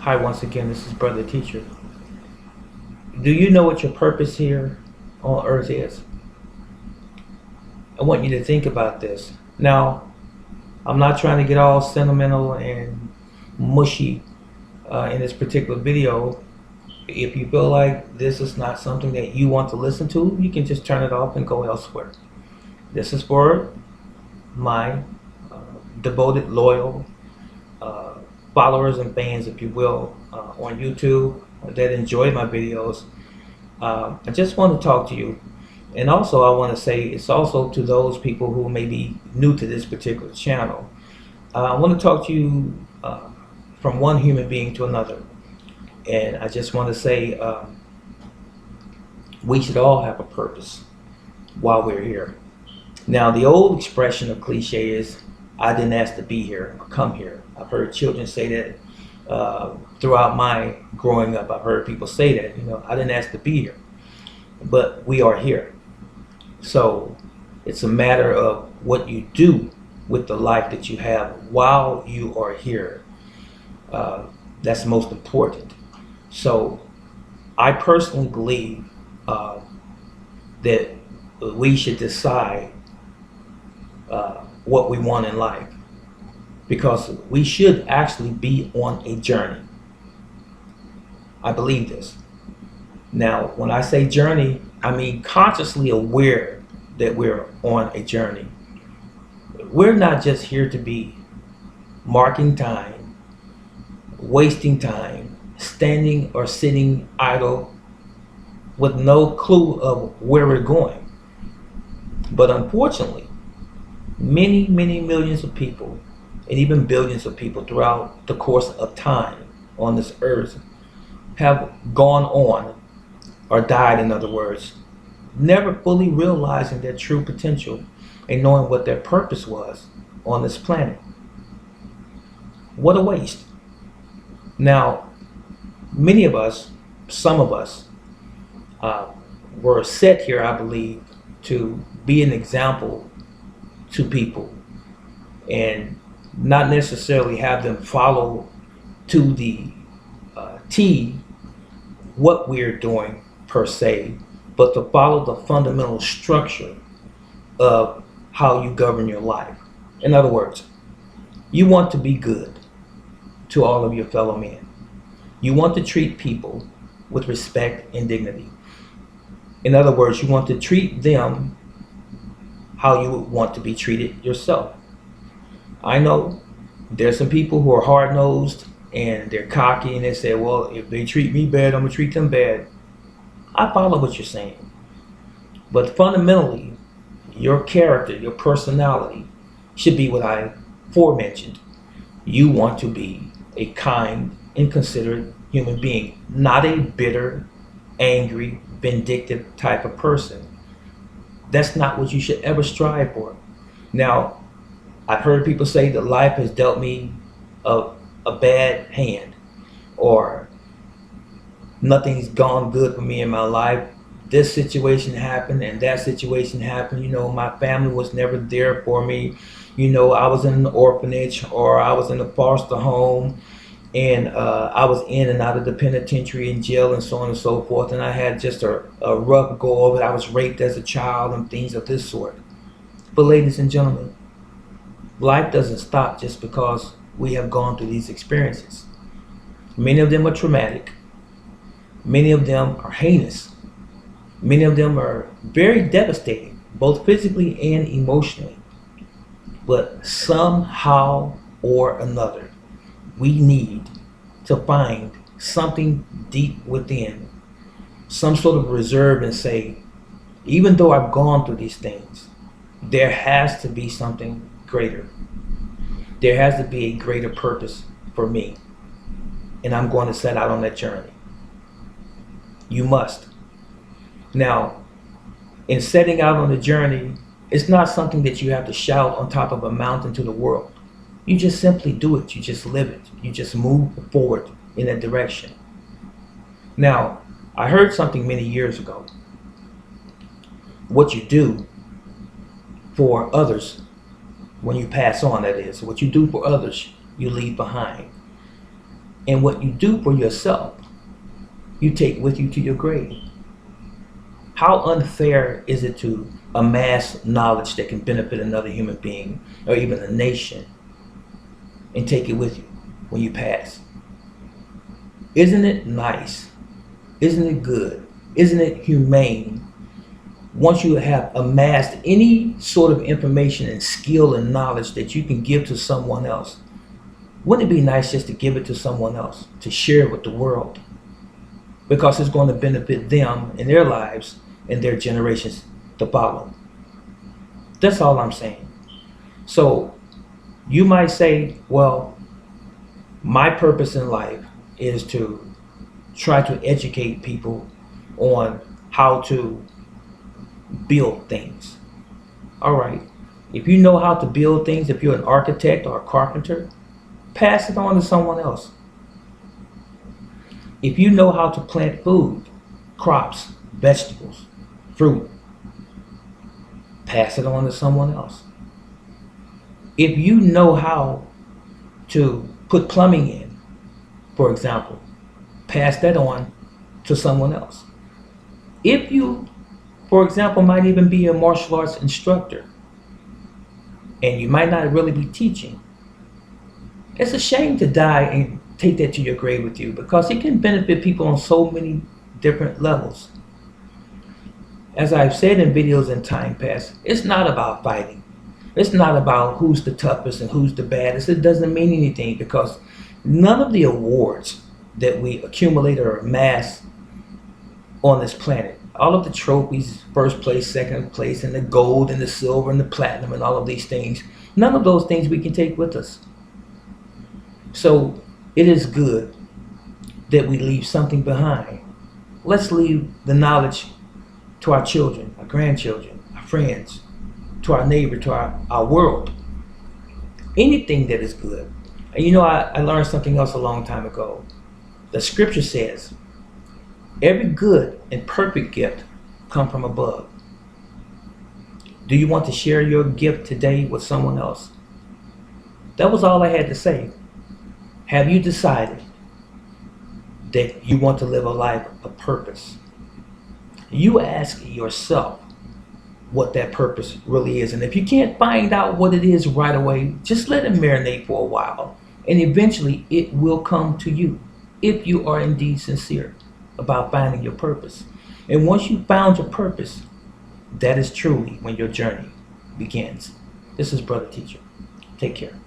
Hi, once again, this is Brother Teacher. Do you know what your purpose here on earth is? I want you to think about this. Now, I'm not trying to get all sentimental and mushy in this particular video. If you feel like this is not something that you want to listen to, you can just turn it off and go elsewhere. This is for my devoted, loyal uh, followers and fans, if you will, on YouTube that enjoy my videos. I just want to talk to you. And also, I want to say it's also to those people who may be new to this particular channel. I want to talk to you from one human being to another. And I just want to say we should all have a purpose while we're here. Now, the old expression of cliche is, I didn't ask to be here or come here. I've heard children say that throughout my growing up. I've heard people say that, I didn't ask to be here, but we are here. So it's a matter of what you do with the life that you have while you are here. That's most important. So I personally believe that we should decide what we want in life, because we should actually be on a journey. I believe this. Now, when I say journey, I mean consciously aware that we're on a journey. We're not just here to be marking time, wasting time, standing or sitting idle with no clue of where we're going. But unfortunately, many, many millions of people, and even billions of people throughout the course of time on this earth, have gone on, or died in other words, never fully realizing their true potential and knowing what their purpose was on this planet. What a waste. Now, many of us, some of us, were set here, I believe, to be an example to people and not necessarily have them follow to the T what we're doing per se, but to follow the fundamental structure of how you govern your life. In other words, you want to be good to all of your fellow men. You want to treat people with respect and dignity. In other words, you want to treat them how you would want to be treated yourself. I know there's some people who are hard-nosed and they're cocky and they say, well, if they treat me bad, I'm going to treat them bad. I follow what you're saying. But fundamentally, your character, your personality should be what I aforementioned. You want to be a kind and considerate human being, not a bitter, angry, vindictive type of person. That's not what you should ever strive for. Now, I've heard people say that life has dealt me a bad hand, or nothing's gone good for me in my life. This situation happened and that situation happened. My family was never there for me. I was in an orphanage, or I was in a foster home, and I was in and out of the penitentiary and jail and so on and so forth. And I had just a rough go of it. I was raped as a child and things of this sort. But ladies and gentlemen, life doesn't stop just because we have gone through these experiences. Many of them are traumatic. Many of them are heinous. Many of them are very devastating, both physically and emotionally. But somehow or another, we need to find something deep within, some sort of reserve, and say, even though I've gone through these things, there has to be something greater. There has to be a greater purpose for me. And I'm going to set out on that journey. You must. Now, in setting out on the journey, it's not something that you have to shout on top of a mountain to the world. You just simply do it. You just live it. You just move forward in that direction. Now, I heard something many years ago. What you do for others when you pass on, that is, what you do for others, you leave behind. And what you do for yourself, you take with you to your grave. How unfair is it to amass knowledge that can benefit another human being or even a nation and take it with you when you pass? Isn't it nice? Isn't it good? Isn't it humane? Once you have amassed any sort of information and skill and knowledge that you can give to someone else, wouldn't it be nice just to give it to someone else, to share it with the world? Because it's going to benefit them in their lives and their generations to follow. That's all I'm saying. So you might say, well, my purpose in life is to try to educate people on how to build things. All right. If you know how to build things, if you're an architect or a carpenter, pass it on to someone else. If you know how to plant food, crops, vegetables, fruit, pass it on to someone else. If you know how to put plumbing in, for example, pass that on to someone else. If you, for example, might even be a martial arts instructor and you might not really be teaching, it's a shame to die and take that to your grave with you because it can benefit people on so many different levels. As I've said in videos in time past, it's not about fighting. It's not about who's the toughest and who's the baddest. It doesn't mean anything because none of the awards that we accumulate or amass on this planet, all of the trophies, first place, second place, and the gold and the silver and the platinum and all of these things, none of those things we can take with us. So it is good that we leave something behind. Let's leave the knowledge to our children, our grandchildren, our friends, to our neighbor, to our world. Anything that is good. And you know, I learned something else a long time ago. The scripture says, every good and perfect gift come from above. Do you want to share your gift today with someone else? That was all I had to say. Have you decided that you want to live a life of purpose? You ask yourself what that purpose really is. And if you can't find out what it is right away, just let it marinate for a while. And eventually it will come to you if you are indeed sincere about finding your purpose. And once you found your purpose, that is truly when your journey begins. This is Brother Teacher. Take care.